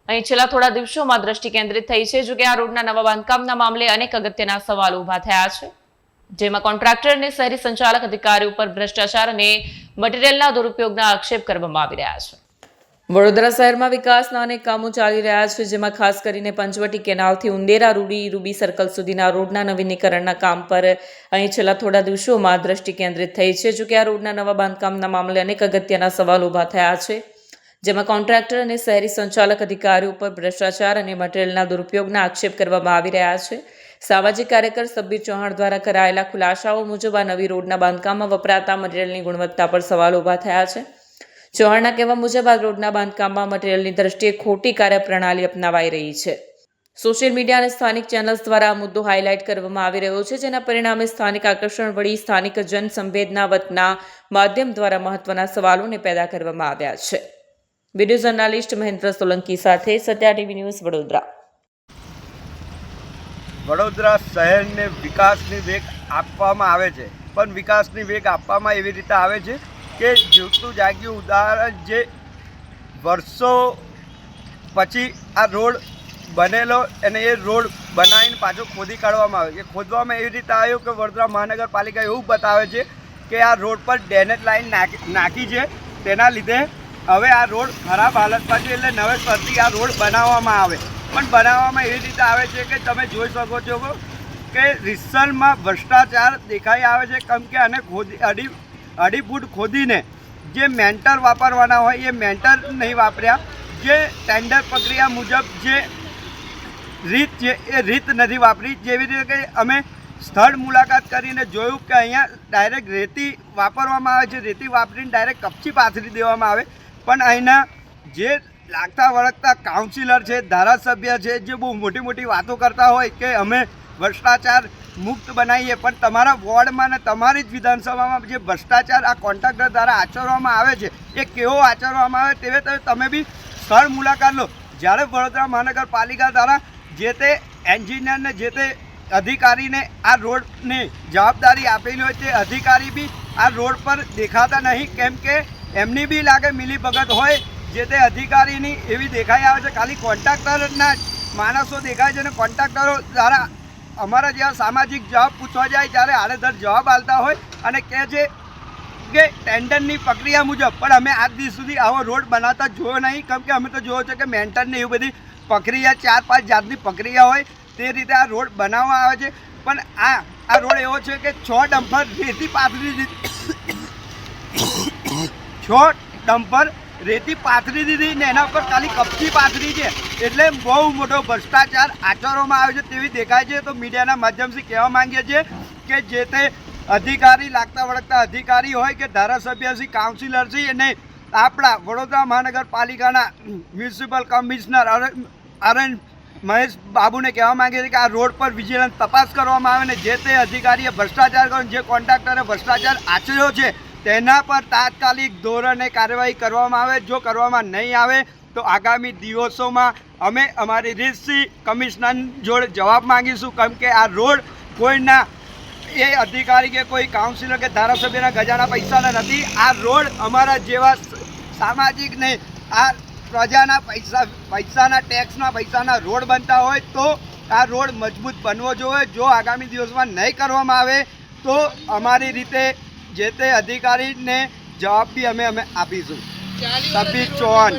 અહીં છેલ્લા થોડા દિવસોમાં દ્રષ્ટિ કેન્દ્રિત થઈ છે. જોકે આ રોડના નવા બાંધકામના મામલે અનેક અગત્યના સવાલો ઉભા થયા છે, જેમાં કોન્ટ્રાક્ટર અને શહેરી સંચાલક અધિકારી ઉપર ભ્રષ્ટાચાર અને મટીરીયલના દુરુપયોગના આક્ષેપ કરવામાં આવી રહ્યા છે. વડોદરા શહેરમાં વિકાસના અનેક કામો ચાલી રહ્યા છે, જેમાં ખાસ કરીને પંચવટી કેનાલથી ઉંદેરા રૂબી સર્કલ સુધીના રોડના નવીનીકરણના કામ પર અહીં છેલ્લા થોડા દિવસોમાં દ્રષ્ટિ કેન્દ્રિત થઈ છે. જોકે આ રોડના નવા બાંધકામના મામલે અનેક અગત્યના સવાલો ઉભા થયા છે, જેમાં કોન્ટ્રાક્ટર અને શહેરી સંચાલક અધિકારી ઉપર ભ્રષ્ટાચાર અને મટીરીયલના દુરુપયોગના આક્ષેપ કરવામાં આવી રહ્યા છે. સામાજિક કાર્યકર સબ્બીર ચૌહાણ દ્વારા કરાયેલા ખુલાસાઓ મુજબ આ નવી રોડના બાંધકામમાં વપરાતા મટીરીયલની ગુણવત્તા પર સવાલો ઉભા થયા છે. ચૌહાણના કહેવા મુજબ આ રોડના બાંધકામમાં મટીરીયલની દ્રષ્ટિએ ખોટી કાર્યપ્રણાલી અપનાવાઈ રહી છે. સોશિયલ મીડિયા અને સ્થાનિક ચેનલ્સ દ્વારા આ મુદ્દો હાઇલાઇટ કરવામાં આવી રહ્યો છે, જેના પરિણામે સ્થાનિક આકર્ષણ વળી સ્થાનિક જનસંવેદના વતના માધ્યમ દ્વારા મહત્વના સવાલોને પેદા કરવામાં આવ્યા છે. વિડીયો જર્નાલિસ્ટ મહેન્દ્ર સોલંકી સાથે સત્યા ટીવી ન્યૂઝ વડોદરા. વડોદરા શહેરને વિકાસની વેગ આપવામાં આવે છે, પણ વિકાસની વેગ આપવામાં એવી રીતે આવે છે કે જોતું જાગ્યું ઉદાહરણ જે વર્ષો પછી આ રોડ બનેલો અને એ રોડ બનાવીને પાછો ખોદી કાઢવામાં આવે. એ ખોદવામાં એવી રીતે આવ્યો કે વડોદરા મહાનગરપાલિકા એવું બતાવે છે કે આ રોડ પર ડ્રેનેજ લાઈન નાખી છે, તેના લીધે હવે આ રોડ ખરાબ હાલતમાં છે, એટલે નવે ફરતી આ રોડ બનાવવામાં આવે. પણ બનાવવામાં એવી રીતે આવે છે કે તમે જોઈ શકો છો કે રિસલમાં ભ્રષ્ટાચાર દેખાઈ આવે છે, કેમ કે આને અઢી ફૂટ ખોદીને જે મેન્ટર વાપરવાના હોય એ મેન્ટર નહીં વાપર્યા. જે ટેન્ડર પ્રક્રિયા મુજબ જે રીત છે એ રીત નથી વાપરી. જેવી રીતે કે અમે સ્થળ મુલાકાત કરીને જોયું કે અહીંયા ડાયરેક્ટ રેતી વાપરવામાં આવે છે, રેતી વાપરીને ડાયરેક્ટ કપચી પાથરી દેવામાં આવે. પણ અહીંના જે લાગતા વળગતા કાઉન્સિલર છે, ધારાસભ્ય છે, જે બહુ મોટી મોટી વાતો કરતા હોય કે અમે ભ્રષ્ટાચાર મુક્ત બનાવીએ, પણ તમારા વોર્ડમાં ને તમારી જ વિધાનસભામાં જે ભ્રષ્ટાચાર આ કોન્ટ્રાક્ટર દ્વારા આચરવામાં આવે છે એ કેવો આચરવામાં આવે તેવે તમે બી સ્થળ મુલાકાત લો. જ્યારે વડોદરા મહાનગરપાલિકા દ્વારા જે તે એન્જિનિયરને જે તે અધિકારીને આ રોડની જવાબદારી આપેલી હોય તે અધિકારી બી આ રોડ પર દેખાતા નહીં, કેમ કે એમની બી લાગે મિલીભગત હોય જે તે અધિકારીની એવી દેખાઈ આવે છે. ખાલી કોન્ટ્રાક્ટરના માણસો દેખાય છે અને કોન્ટ્રાક્ટરો દ્વારા અમારા જેવા સામાજિક જવાબ પૂછવા જાય ત્યારે આડેધડ જવાબ આપતા હોય અને કહે છે કે ટેન્ડરની પ્રક્રિયા મુજબ. પણ અમે આજ દિવસ સુધી આવો રોડ બનાવતા જોયો નહીં, કેમ કે અમે તો જોયો છે કે મેન્ટરની એવી બધી પ્રક્રિયા 4-5 જાતની પ્રક્રિયા હોય તે રીતે આ રોડ બનાવવામાં આવે છે. પણ આ રોડ એવો છે કે 6 ડમ્પર રેતી પાથરી 6 ડમ્પર રેતી પાથરી દીધી ને એના ઉપર ખાલી કપચી પાથરી છે, એટલે બહુ મોટો ભ્રષ્ટાચાર આચરવામાં આવે છે તેવી દેખાય છે. તો મીડિયાના માધ્યમથી કહેવા માંગીએ છીએ કે જે તે અધિકારી લાગતા વળગતા અધિકારી હોય કે ધારાસભ્યશ્રી, કાઉન્સિલરશ્રી અને આપણા વડોદરા મહાનગરપાલિકાના મ્યુનિસિપલ કમિશનર આરએન મહેશ બાબુને કહેવા માંગે છે કે આ રોડ પર વિજિલન્સ તપાસ કરવામાં આવે ને જે તે અધિકારીએ ભ્રષ્ટાચાર કર્યો, જે કોન્ટ્રાક્ટરે ભ્રષ્ટાચાર આચર્યો છે તેના પર તાત્કાલિક ધોરણે કાર્યવાહી કરવામાં આવે. જો કરવામાં નહીં આવે તો આગામી દિવસોમાં અમે અમારી રીતથી કમિશનર જોડે જવાબ માંગીશું, કેમ કે આ રોડ કોઈના એ અધિકારી કે કોઈ કાઉન્સિલર કે ધારાસભ્યના ગજાના પૈસાના નથી. આ રોડ અમારા જેવા સામાજિકને આ પ્રજાના પૈસાના ટેક્સના પૈસાના રોડ બનતા હોય તો આ રોડ મજબૂત બનવો જોઈએ. જો આગામી દિવસમાં નહીં કરવામાં આવે તો અમારી રીતે જે તે અધિકારીને જવાબ બી અમે આપીશું. સબ્બીર ચૌહાણ.